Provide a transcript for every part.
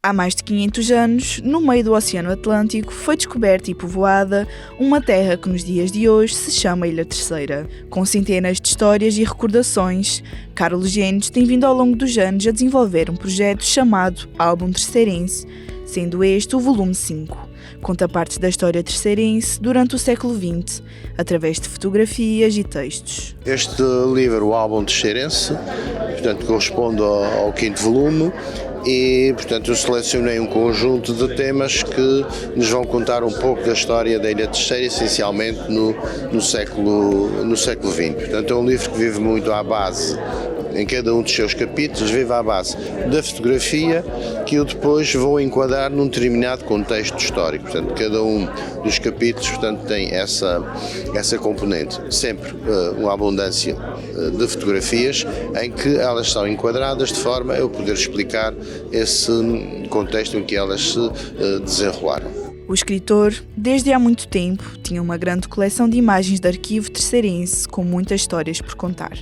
Há mais de 500 anos, no meio do Oceano Atlântico, foi descoberta e povoada uma terra que nos dias de hoje se chama Ilha Terceira. Com centenas de histórias e recordações, Carlos Genes tem vindo ao longo dos anos a desenvolver um projeto chamado Álbum Terceirense, sendo este o volume 5. Conta partes da história terceirense durante o século XX, através de fotografias e textos. Este livro, o Álbum Terceirense, portanto, corresponde ao 5º volume e, portanto, eu selecionei um conjunto de temas que nos vão contar um pouco da história da Ilha Terceira, essencialmente no século XX. Portanto, é um livro que vive muito à base, em cada um dos seus capítulos, vive à base da fotografia, que eu depois vou enquadrar num determinado contexto histórico. Portanto, cada um dos capítulos, portanto, tem essa componente. Sempre uma abundância de fotografias em que elas são enquadradas de forma a eu poder explicar esse contexto em que elas se desenrolaram. O escritor, desde há muito tempo, tinha uma grande coleção de imagens de arquivo terceirense com muitas histórias por contar.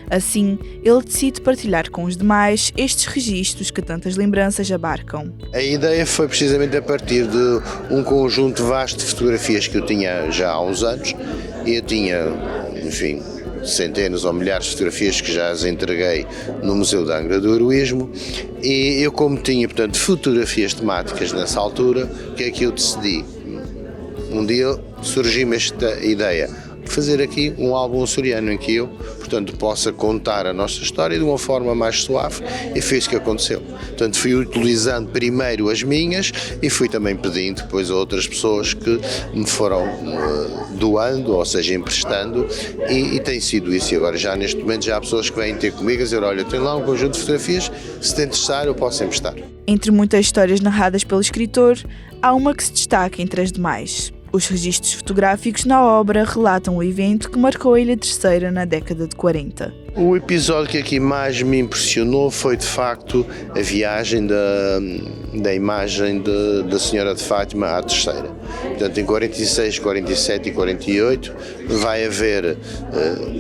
Assim, ele decide partilhar com os demais estes registros que tantas lembranças abarcam. A ideia foi precisamente a partir de um conjunto vasto de fotografias que eu tinha já há uns anos. E eu tinha, enfim, centenas ou milhares de fotografias que já as entreguei no Museu de Angra do Heroísmo. E eu, como tinha, portanto, fotografias temáticas nessa altura, o que é que eu decidi? Um dia surgiu-me esta ideia: fazer aqui um álbum açoriano em que eu, portanto, possa contar a nossa história de uma forma mais suave, e foi isso que aconteceu. Portanto, fui utilizando primeiro as minhas e fui também pedindo depois a outras pessoas que me foram doando, ou seja, emprestando, e tem sido isso. E agora já neste momento já há pessoas que vêm ter comigo a dizer: olha, tenho lá um conjunto de fotografias, se te interessar eu posso emprestar. Entre muitas histórias narradas pelo escritor, há uma que se destaca entre as demais. Os registros fotográficos na obra relatam o evento que marcou a Ilha Terceira na década de 40. O episódio que aqui mais me impressionou foi, de facto, a viagem da imagem da Senhora de Fátima à Terceira. Portanto, em 46, 47 e 48 vai haver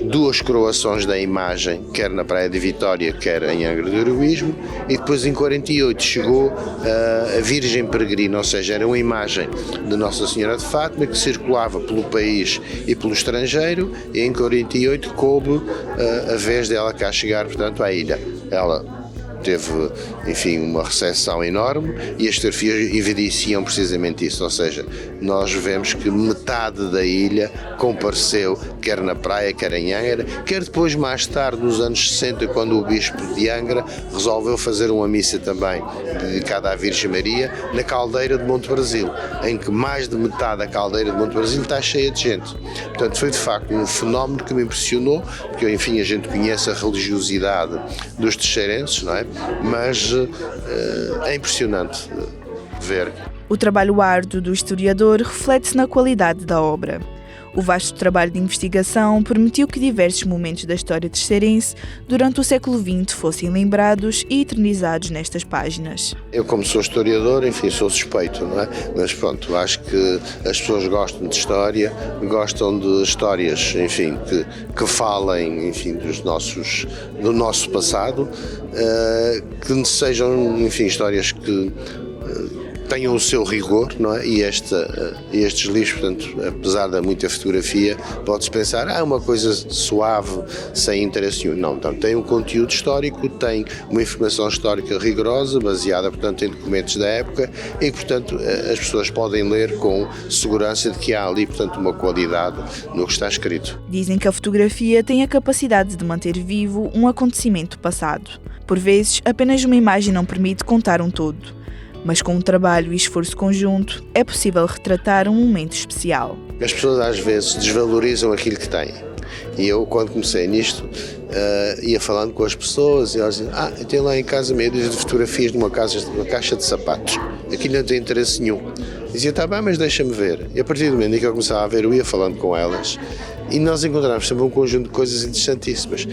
duas coroações da imagem, quer na Praia de Vitória, quer em Angra do Heroísmo, e depois em 48 chegou a Virgem Peregrina, ou seja, era uma imagem de Nossa Senhora de Fátima que circulava pelo país e pelo estrangeiro, e em 48 coube a vez dela cá chegar, portanto, à ilha. Ela teve, enfim, uma recepção enorme e as fotografias evidenciam precisamente isso, ou seja, nós vemos que metade da ilha compareceu, quer na praia, quer em Angra, quer depois, mais tarde, nos anos 60, quando o bispo de Angra resolveu fazer uma missa também dedicada à Virgem Maria na caldeira de Monte Brasil, em que mais de metade da caldeira de Monte Brasil está cheia de gente. Portanto, foi de facto um fenómeno que me impressionou, porque, enfim, a gente conhece a religiosidade dos terceirenses, não é? Mas é impressionante ver. O trabalho árduo do historiador reflete-se na qualidade da obra. O vasto trabalho de investigação permitiu que diversos momentos da história terceirense durante o século XX fossem lembrados e eternizados nestas páginas. Eu, como sou historiador, enfim, sou suspeito, não é? Mas pronto, acho que as pessoas gostam de história, gostam de histórias, enfim, que falem, enfim, do nosso passado, que sejam, enfim, histórias que tenham o seu rigor, não é? E estes livros, portanto, apesar da muita fotografia, pode-se pensar, uma coisa suave, sem interesse nenhum. Não, então, tem um conteúdo histórico, tem uma informação histórica rigorosa, baseada, portanto, em documentos da época, e, portanto, as pessoas podem ler com segurança de que há ali, portanto, uma qualidade no que está escrito. Dizem que a fotografia tem a capacidade de manter vivo um acontecimento passado. Por vezes, apenas uma imagem não permite contar um todo. Mas com um trabalho e esforço conjunto, é possível retratar um momento especial. As pessoas às vezes desvalorizam aquilo que têm. E eu, quando comecei nisto, ia falando com as pessoas e elas diziam: eu tenho lá em casa meia dúzia de fotografias de uma caixa de sapatos. Aquilo não tem interesse nenhum. Dizia: está bem, mas deixa-me ver. E a partir do momento em que eu começava a ver, eu ia falando com elas e nós encontrávamos sempre um conjunto de coisas interessantíssimas.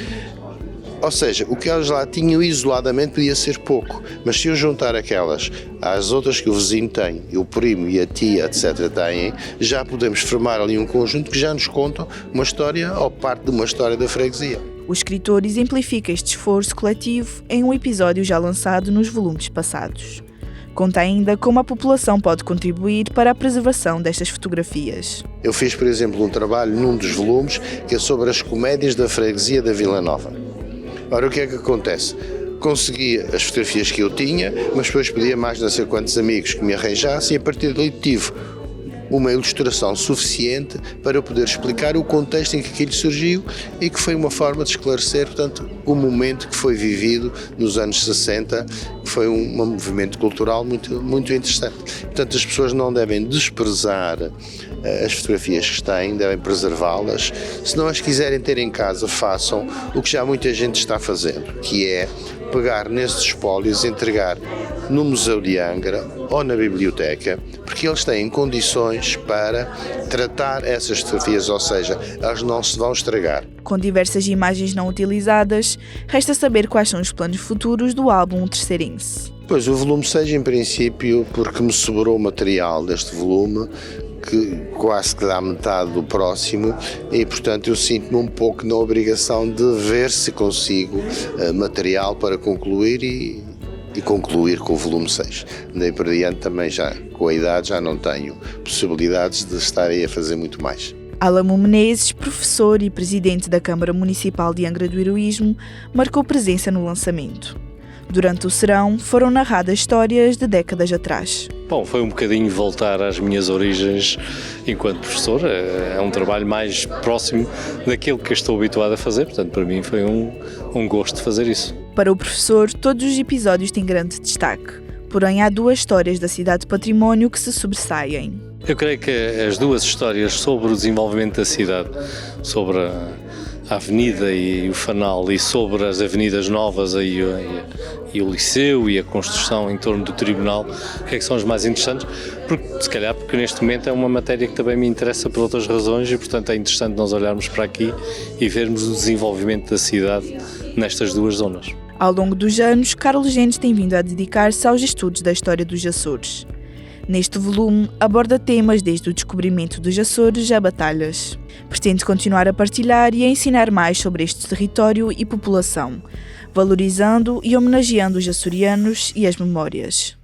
Ou seja, o que elas lá tinham isoladamente podia ser pouco, mas se eu juntar aquelas às outras que o vizinho tem, e o primo e a tia, etc. têm, já podemos formar ali um conjunto que já nos contam uma história ou parte de uma história da freguesia. O escritor exemplifica este esforço coletivo em um episódio já lançado nos volumes passados. Conta ainda como a população pode contribuir para a preservação destas fotografias. Eu fiz, por exemplo, um trabalho num dos volumes que é sobre as comédias da freguesia da Vila Nova. Ora, o que é que acontece? Consegui as fotografias que eu tinha, mas depois pedia mais não sei quantos amigos que me arranjassem e a partir daí tive uma ilustração suficiente para eu poder explicar o contexto em que aquilo surgiu e que foi uma forma de esclarecer, portanto, o momento que foi vivido nos anos 60, que foi um movimento cultural muito interessante. Portanto, as pessoas não devem desprezar as fotografias que têm, devem preservá-las. Se não as quiserem ter em casa, façam o que já muita gente está fazendo, que é pegar nesses espólios e entregar no Museu de Angra ou na biblioteca, porque eles têm condições para tratar essas fotografias, ou seja, elas não se vão estragar. Com diversas imagens não utilizadas, resta saber quais são os planos futuros do álbum Terceirense. Pois, o volume 6, em princípio, porque me sobrou material deste volume, que quase que dá metade do próximo, e portanto eu sinto-me um pouco na obrigação de ver se consigo material para concluir e concluir com o volume 6. Daí por diante também já, com a idade, já não tenho possibilidades de estar aí a fazer muito mais. Álamo Menezes, professor e presidente da Câmara Municipal de Angra do Heroísmo, marcou presença no lançamento. Durante o serão, foram narradas histórias de décadas atrás. Bom, foi um bocadinho voltar às minhas origens enquanto professor. É um trabalho mais próximo daquilo que eu estou habituado a fazer, portanto, para mim foi um gosto fazer isso. Para o professor, todos os episódios têm grande destaque, porém há duas histórias da cidade de património que se sobressaem. Eu creio que as duas histórias sobre o desenvolvimento da cidade, sobre a avenida e o Fanal e sobre as avenidas novas e o liceu e a construção em torno do tribunal, que são as mais interessantes, porque neste momento é uma matéria que também me interessa por outras razões e portanto é interessante nós olharmos para aqui e vermos o desenvolvimento da cidade nestas duas zonas. Ao longo dos anos, Carlos Gentes tem vindo a dedicar-se aos estudos da história dos Açores. Neste volume, aborda temas desde o descobrimento dos Açores a batalhas. Pretende continuar a partilhar e a ensinar mais sobre este território e população, valorizando e homenageando os açorianos e as memórias.